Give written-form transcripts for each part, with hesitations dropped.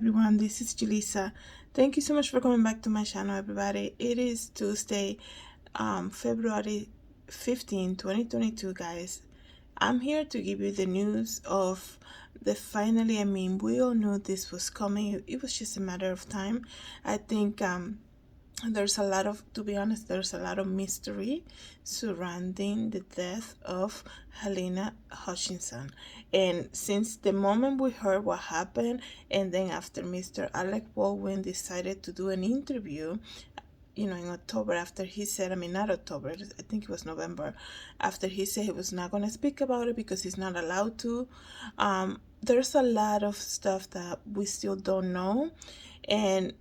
everyone, this is Julissa. Thank you so much for coming back to my channel, everybody. It is Tuesday, February 15, 2022, guys. I'm here to give you the news of the finally, we all knew this was coming. It was just a matter of time. I think there's a lot of, to be honest, there's a lot of mystery surrounding the death of Halyna Hutchins. And since the moment we heard what happened, and then after Mr. Alec Baldwin decided to do an interview, in October, after he said, not October, I think it was November, after he said he was not going to speak about it because he's not allowed to, there's a lot of stuff that we still don't know. And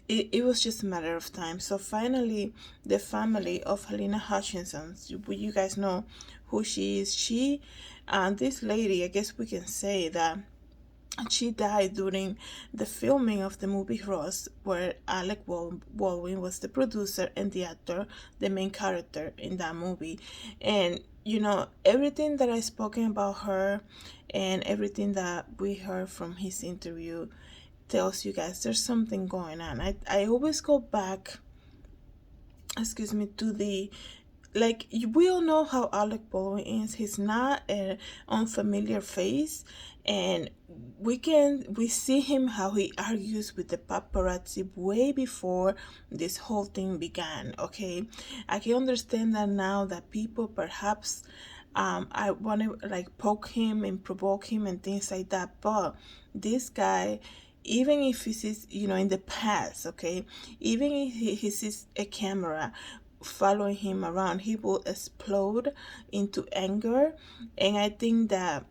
it was just a matter of time. So finally, the family of Halyna Hutchins, you guys know who she is. This lady, I guess we can say that she died during the filming of the movie Ross, where Alec Baldwin was the producer and the actor, the main character in that movie. And everything that I spoken about her and everything that we heard from his interview tells you guys there's something going on. I always go back, to the, like, we all know how Alec Baldwin is. He's not an unfamiliar face, and we see him how he argues with the paparazzi way before this whole thing began. Okay, I can understand that now, that people perhaps I want to like poke him and provoke him and things like that, but this guy, even if he sees, in the past, okay, even if he sees a camera following him around, he will explode into anger. And I think that,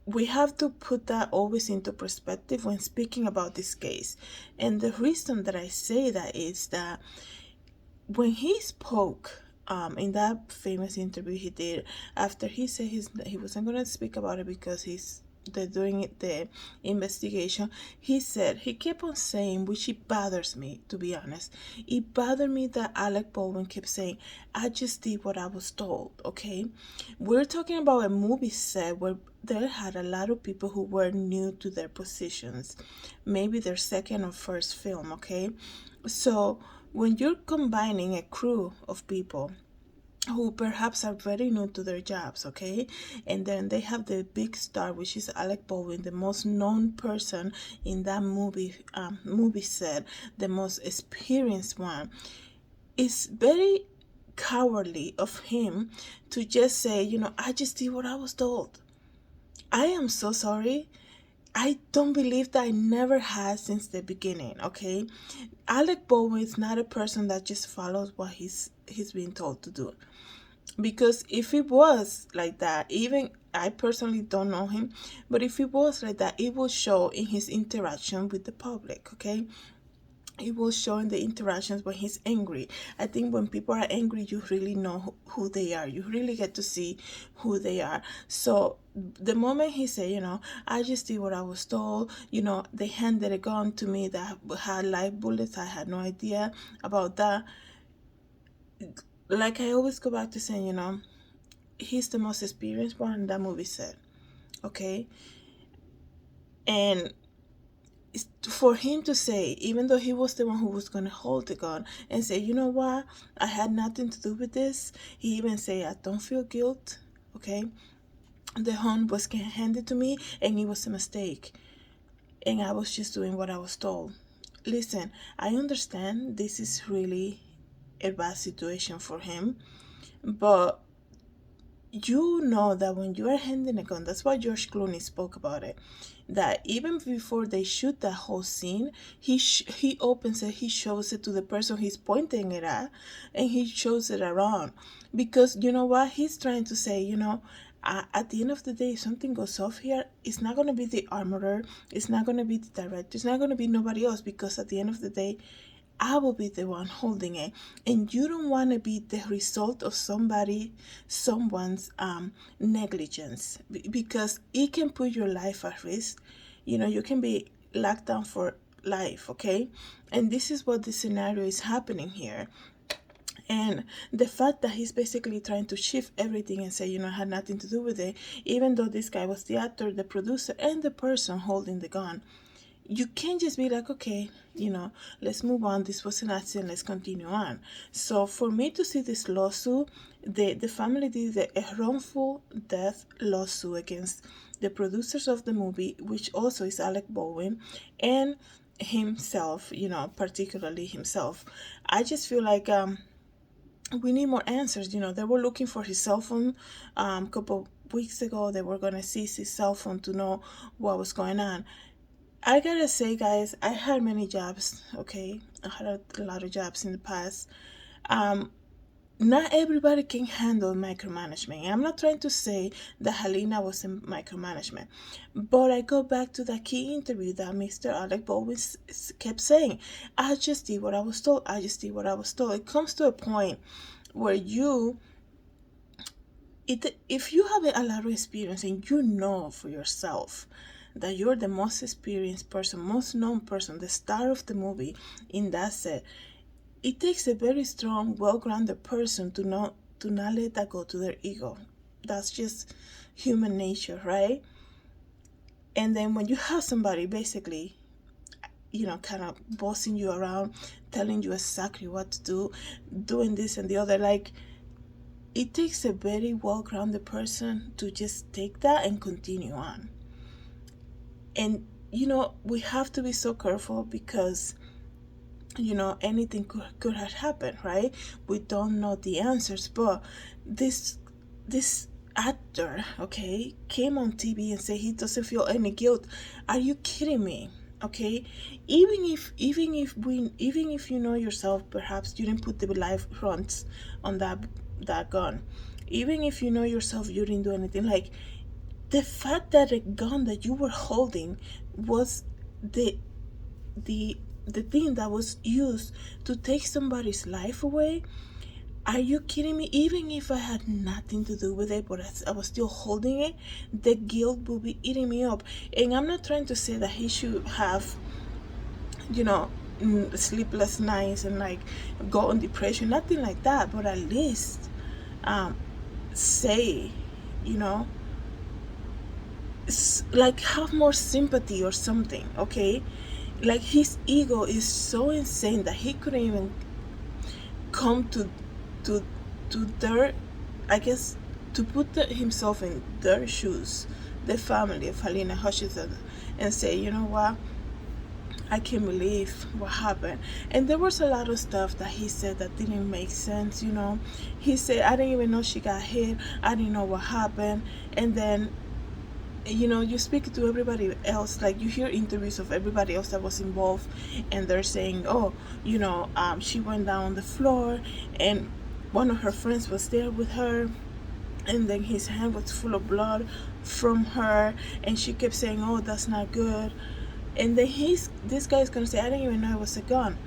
we have to put that always into perspective when speaking about this case. And the reason that I say that is that when he spoke, in that famous interview he did, after he said he wasn't going to speak about it because they're doing the investigation, he kept on saying, which it bothers me, to be honest. It bothered me that Alec Baldwin kept saying, I just did what I was told. Okay, we're talking about a movie set where there had a lot of people who were new to their positions, maybe their second or first film. Okay, so when you're combining a crew of people who perhaps are very new to their jobs, okay, and then they have the big star, which is Alec Baldwin, the most known person in that movie set, the most experienced one, it's very cowardly of him to just say, I just did what I was told. I am so sorry. I don't believe that. I never has since the beginning, okay? Alec Baldwin is not a person that just follows what he's being told to do. Because if it was like that, even I personally don't know him, but if it was like that, it will show in his interaction with the public, okay? It will show in the interactions when he's angry. I think when people are angry, you really know who they are. You really get to see who they are. So the moment he said, I just did what I was told, they handed a gun to me that had live bullets. I had no idea about that. Like I always go back to saying, he's the most experienced one in that movie set. Okay? And for him to say, even though he was the one who was going to hold the gun, and say, you know what, I had nothing to do with this. He even say, I don't feel guilt. Okay? The gun was handed to me and it was a mistake. And I was just doing what I was told. Listen, I understand this is really a bad situation for him, but you know that when you are handing a gun, that's why George Clooney spoke about it, that even before they shoot that whole scene, he opens it, he shows it to the person he's pointing it at, and he shows it around, because you know what, he's trying to say, at the end of the day, if something goes off here, it's not going to be the armorer, it's not going to be the director, it's not going to be nobody else, because at the end of the day, I will be the one holding it, and you don't want to be the result of someone's negligence, because it can put your life at risk. You can be locked down for life, okay? And this is what the scenario is happening here. And the fact that he's basically trying to shift everything and say, I had nothing to do with it, even though this guy was the actor, the producer, and the person holding the gun. you can't just be like, okay, let's move on. This was an accident. Let's continue on. So for me to see this lawsuit, the family did a wrongful death lawsuit against the producers of the movie, which also is Alec Baldwin, and himself, particularly himself. I just feel like we need more answers. They were looking for his cell phone a couple weeks ago. They were going to seize his cell phone to know what was going on. I gotta say, guys, I had many jobs, okay? I had a lot of jobs in the past. Not everybody can handle micromanagement. I'm not trying to say that Halyna was in micromanagement, but I go back to that key interview that Mr. Alec Baldwin kept saying, I just did what I was told. I just did what I was told. It comes to a point where if you have a lot of experience and you know for yourself that you're the most experienced person, most known person, the star of the movie in that set, it takes a very strong, well-grounded person to not let that go to their ego. That's just human nature, right? And then when you have somebody basically, kind of bossing you around, telling you exactly what to do, doing this and the other, like, it takes a very well-grounded person to just take that and continue on. And, we have to be so careful because anything could have happened, right? We don't know the answers, but this actor, okay, came on TV and said he doesn't feel any guilt. Are you kidding me? Okay, even if you know yourself, perhaps you didn't put the live fronts on that gun. Even if you know yourself, you didn't do anything. Like, the fact that a gun that you were holding was the thing that was used to take somebody's life away. Are you kidding me? Even if I had nothing to do with it, but I was still holding it, the guilt would be eating me up. And I'm not trying to say that he should have, sleepless nights and like go on depression, nothing like that. But at least say, like, have more sympathy or something, okay? Like, his ego is so insane that he couldn't even come to their, I guess, to put himself in their shoes, the family of Halyna Hutchins, and say, you know what, I can't believe what happened. And there was a lot of stuff that he said that didn't make sense. He said, I didn't even know she got hit, I didn't know what happened. And then you speak to everybody else, like you hear interviews of everybody else that was involved, and they're saying, oh, she went down on the floor and one of her friends was there with her, and then his hand was full of blood from her, and she kept saying, oh, that's not good. And then this guy is gonna say, I didn't even know it was a gun.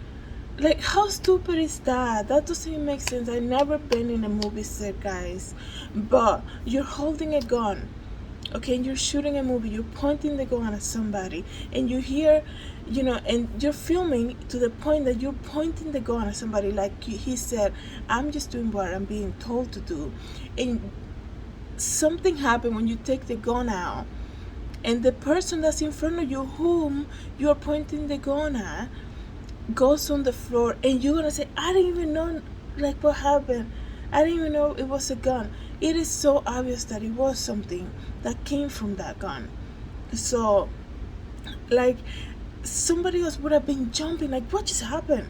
Like, how stupid is that? That doesn't even make sense. I've never been in a movie set, guys, but you're holding a gun, okay, and you're shooting a movie, you're pointing the gun at somebody, and you hear, and you're filming to the point that you're pointing the gun at somebody, like he said, I'm just doing what I'm being told to do. And something happened when you take the gun out, and the person that's in front of you, whom you're pointing the gun at, goes on the floor, and you're gonna say, I didn't even know, like, what happened. I didn't even know it was a gun. It is so obvious that it was something that came from that gun. So, like, somebody else would have been jumping, like, what just happened?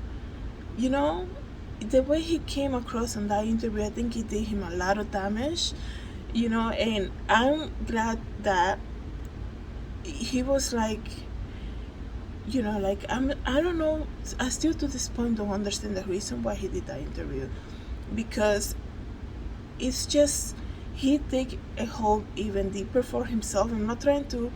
The way he came across in that interview, I think it did him a lot of damage, and I'm glad that he was like, like, I don't know, I still to this point don't understand the reason why he did that interview, because it's just, he take a hole even deeper for himself. I'm not trying to,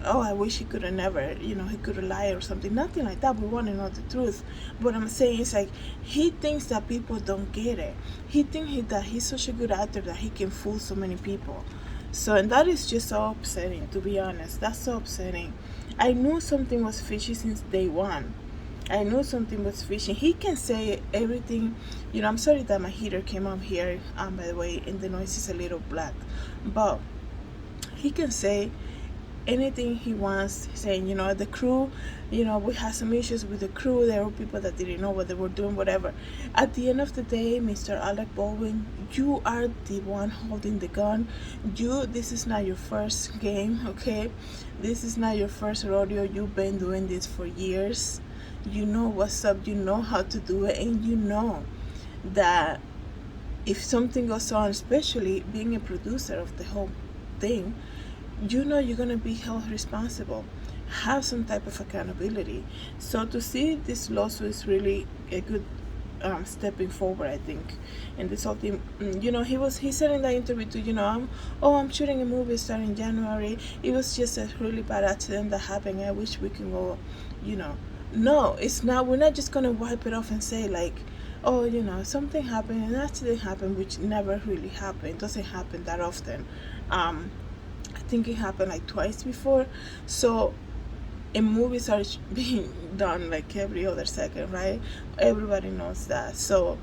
oh, I wish he could have never, he could have lied or something, nothing like that. We want to know the truth. What I'm saying is, like, he thinks that people don't get it. He thinks that he's such a good actor that he can fool so many people. So, and that is just so upsetting, to be honest. That's so upsetting. I knew something was fishy since day one. I knew something was fishy. He can say everything. I'm sorry that my heater came on here, by the way, and the noise is a little black. But he can say anything he wants, saying, the crew, we had some issues with the crew. There were people that didn't know what they were doing, whatever. At the end of the day, Mr. Alec Baldwin, you are the one holding the gun. This is not your first game, okay? This is not your first rodeo. You've been doing this for years. You know what's up, you know how to do it, and you know that if something goes on, especially being a producer of the whole thing, you're going to be held responsible, have some type of accountability. So to see this lawsuit is really a good stepping forward, I think. And this whole thing, he said in that interview too, I'm shooting a movie starting January. It was just a really bad accident that happened. I wish we can go, you know no, it's not. We're not just going to wipe it off and say like, oh, something happened, an accident happened, which never really happened. It doesn't happen that often. I think it happened like twice before. So, and movies are being done like every other second, right? Everybody knows that. So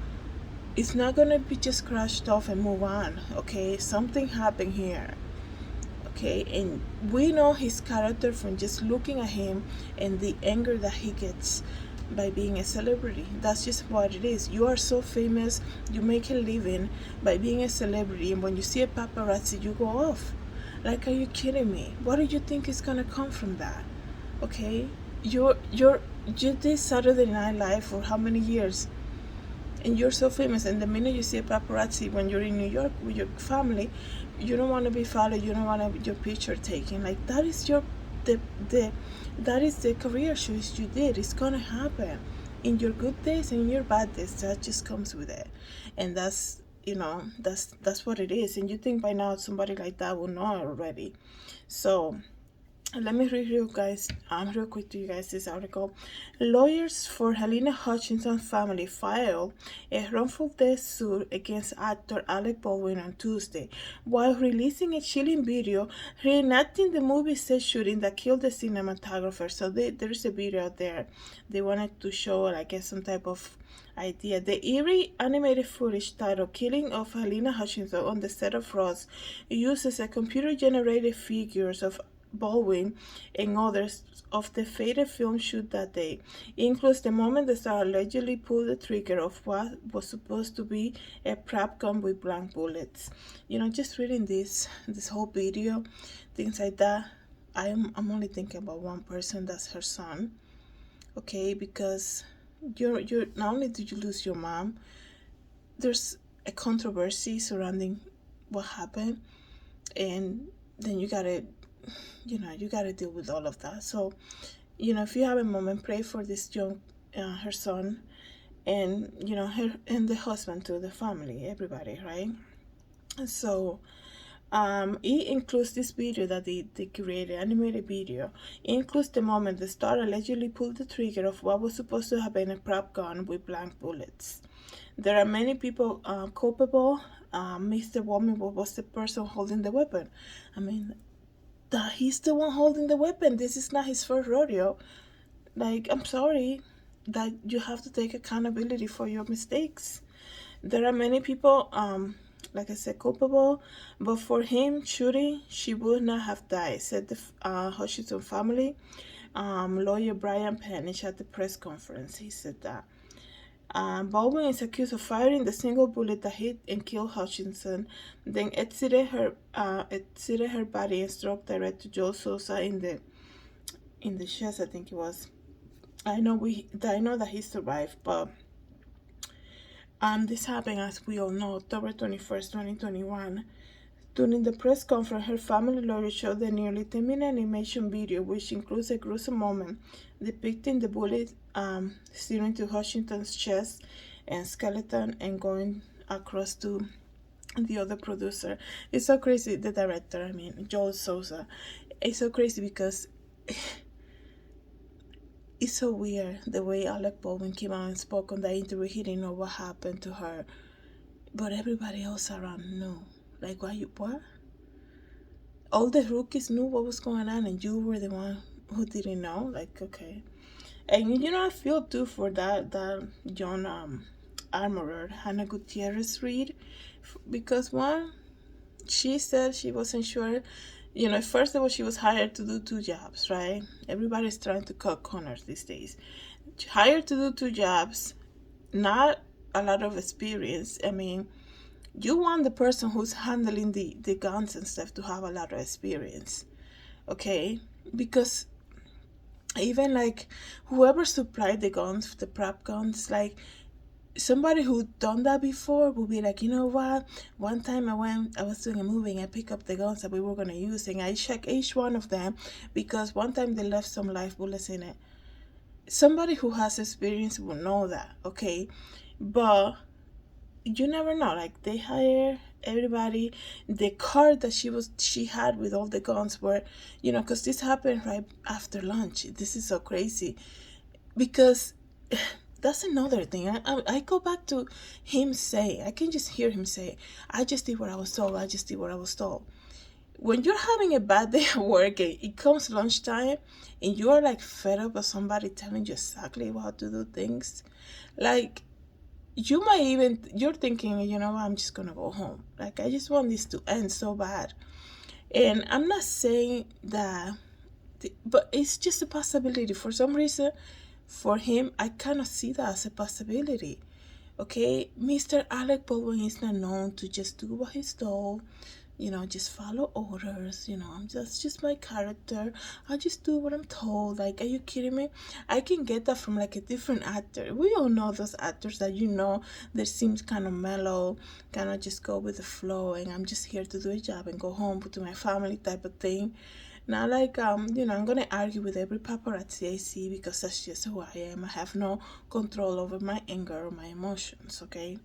it's not gonna be just crushed off and move on. Okay, something happened here. Okay, and we know his character from just looking at him and the anger that he gets by being a celebrity. That's just what it is. You are so famous, you make a living by being a celebrity, and when you see a paparazzi, you go off. Like, are you kidding me? What do you think is gonna come from that? Okay, you did Saturday Night Live for how many years? And you're so famous, and the minute you see a paparazzi when you're in New York with your family, you don't want to be followed, you don't want to your picture taken. Like, that is the that is the career choice you did. It's gonna happen in your good days and in your bad days. That just comes with it. And that's what it is. And you think by now somebody like that will know already. So let me read you guys real quick to you guys this article. Lawyers for Halyna Hutchins' family filed a wrongful death suit against actor Alec Baldwin on Tuesday, while releasing a chilling video reenacting the movie set shooting that killed the cinematographer. So there's a video out there. They wanted to show, I guess, some type of idea. The eerie animated footage titled Killing of Halyna Hutchins on the set of Ross uses a computer-generated figures of Baldwin and others of the fated film shoot that day. It includes the moment the star allegedly pulled the trigger of what was supposed to be a prop gun with blank bullets. Just reading this whole video, things like that, I'm only thinking about one person. That's her son. Okay, because you're not only did you lose your mom, there's a controversy surrounding what happened, and then you gotta deal with all of that. So, if you have a moment, pray for this young, her son, and her and the husband too, the family, everybody, right? So, it includes this video that they created, animated video. It includes the moment the star allegedly pulled the trigger of what was supposed to have been a prop gun with blank bullets. There are many people culpable. Mr. Woman was the person holding the weapon. I mean, that he's the one holding the weapon. This is not his first rodeo. Like, I'm sorry that you have to take accountability for your mistakes. There are many people, like I said, culpable, but for him shooting, she would not have died, said the Hutchinson family. Lawyer Brian Penich at the press conference, he said that. Baldwin is accused of firing the single bullet that hit and killed Hutchinson, then exited her body and struck direct to Joe Sosa in the chest, I think it was. I know that he survived, but this happened, as we all know, October 21st, 2021. During the press conference, her family lawyer showed the nearly 10-minute animation video, which includes a gruesome moment depicting the bullet steering to Hutchinson's chest and skeleton and going across to the other producer. It's so crazy, the director, Joel Souza. It's so crazy because it's so weird the way Alec Baldwin came out and spoke on that interview. He didn't know what happened to her, but everybody else around knew. Like, what? All the rookies knew what was going on, and you were the one who didn't know? Like, okay. And I feel too for that young armorer, Hannah Gutierrez Reed, because one, she said she wasn't sure, First of all, she was hired to do two jobs, right? Everybody's trying to cut corners these days. Hired to do two jobs, not a lot of experience. I mean, you want the person who's handling the guns and stuff to have a lot of experience, okay? Because even like whoever supplied the guns, the prop guns, like somebody who done that before will be like, you know what? One time I was doing a movie and I picked up the guns that we were gonna use and I checked each one of them because one time they left some live bullets in it. Somebody who has experience will know that, okay? But you never know. Like they hire everybody. The car that she had with all the guns were, because this happened right after lunch. This is so crazy because that's another thing. I go back to him say, I can just hear him say, I just did what I was told. I just did what I was told. When you're having a bad day at work and it comes lunchtime and you're like fed up with somebody telling you exactly how to do things, like you're thinking, I'm just gonna go home. Like, I just want this to end so bad. And I'm not saying that, but it's just a possibility. For some reason, for him, I cannot see that as a possibility. Okay, Mr. Alec Baldwin is not known to just do what he's told, just follow orders. Just my character. I just do what I'm told. Like, are you kidding me? I can get that from like a different actor. We all know those actors that that seems kind of mellow, kind of just go with the flow, and I'm just here to do a job and go home to my family type of thing. Not like I'm gonna argue with every paparazzi I see because that's just who I am. I have no control over my anger or my emotions, okay?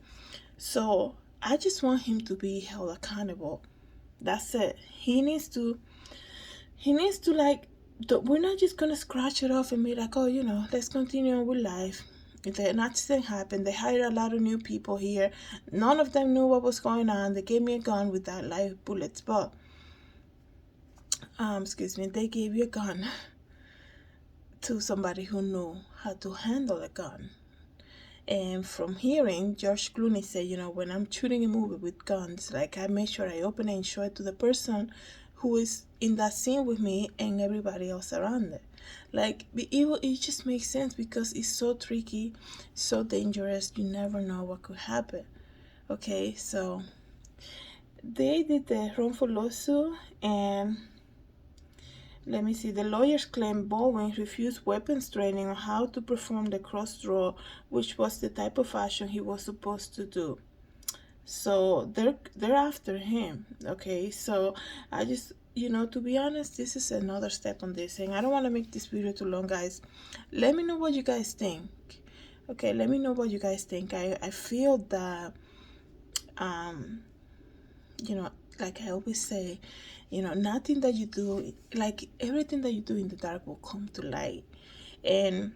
So I just want him to be held accountable. That's it. He needs to like, we're not just gonna scratch it off and be like, oh, let's continue on with life. If an accident happened, they hired a lot of new people here. None of them knew what was going on. They gave me a gun with that live bullets, but excuse me, they gave you a gun to somebody who knew how to handle a gun. And from hearing George Clooney say, when I'm shooting a movie with guns, like I make sure I open it and show it to the person who is in that scene with me and everybody else around it. Like it just makes sense because it's so tricky, so dangerous. You never know what could happen. Okay, so they did the wrongful lawsuit and let me see. The lawyers claim Baldwin refused weapons training on how to perform the cross draw, which was the type of action he was supposed to do. So they're after him. Okay, so I just to be honest, this is another step on this, and I don't want to make this video too long, guys. Let me know what you guys think. Okay, let me know what you guys think. I feel that like I always say, nothing that you do, like everything that you do in the dark will come to light. And,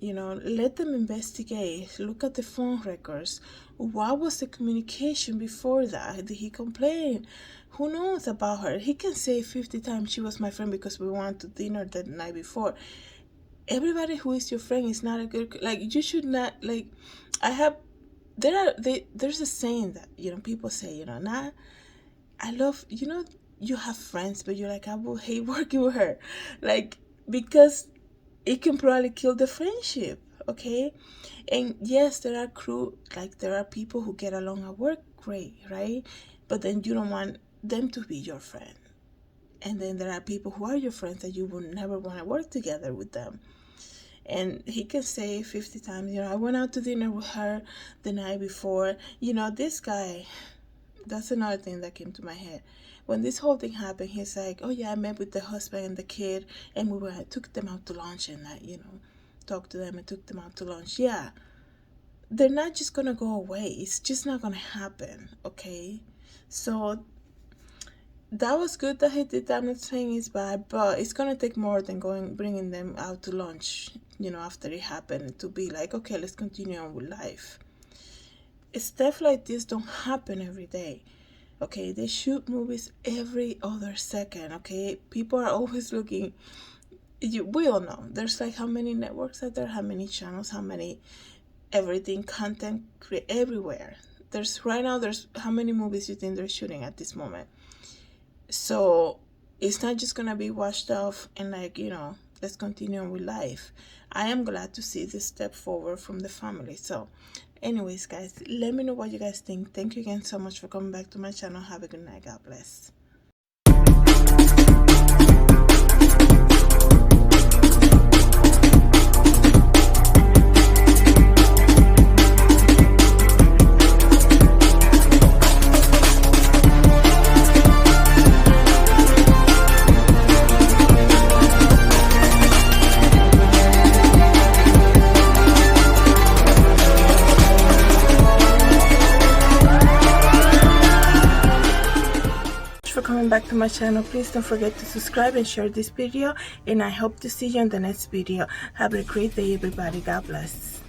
let them investigate. Look at the phone records. What was the communication before that? Did he complain? Who knows about her? He can say 50 times she was my friend because we went to dinner the night before. Everybody who is your friend is not a good, like, you should not, like, there's a saying that, people say, not, I love, you have friends, but you're like, I will hate working with her. Like, because it can probably kill the friendship, okay? And yes, there are people who get along at work great, right? But then you don't want them to be your friend. And then there are people who are your friends that you will never want to work together with them. And he can say 50 times, I went out to dinner with her the night before. This guy, that's another thing that came to my head. When this whole thing happened, he's like, oh yeah, I met with the husband and the kid, and took them out to lunch, and I, talked to them and took them out to lunch. Yeah, they're not just gonna go away. It's just not gonna happen, okay? So that was good that he did that. I'm not saying it's bad, but it's gonna take more than bringing them out to lunch, after it happened, to be like, okay, let's continue on with life. Stuff like this don't happen every day. Okay, they shoot movies every other second. Okay, people are always looking. We all know there's like how many networks are there, how many channels, how many everything content everywhere. There's how many movies you think they're shooting at this moment? So it's not just gonna be washed off and like, let's continue on with life. I am glad to see this step forward from the family. So anyways, guys, let me know what you guys think. Thank you again so much for coming back to my channel. Have a good night. God bless. For coming back to my channel, please don't forget to subscribe and share this video, and I hope to see you in the next video. Have a great day, everybody. God bless.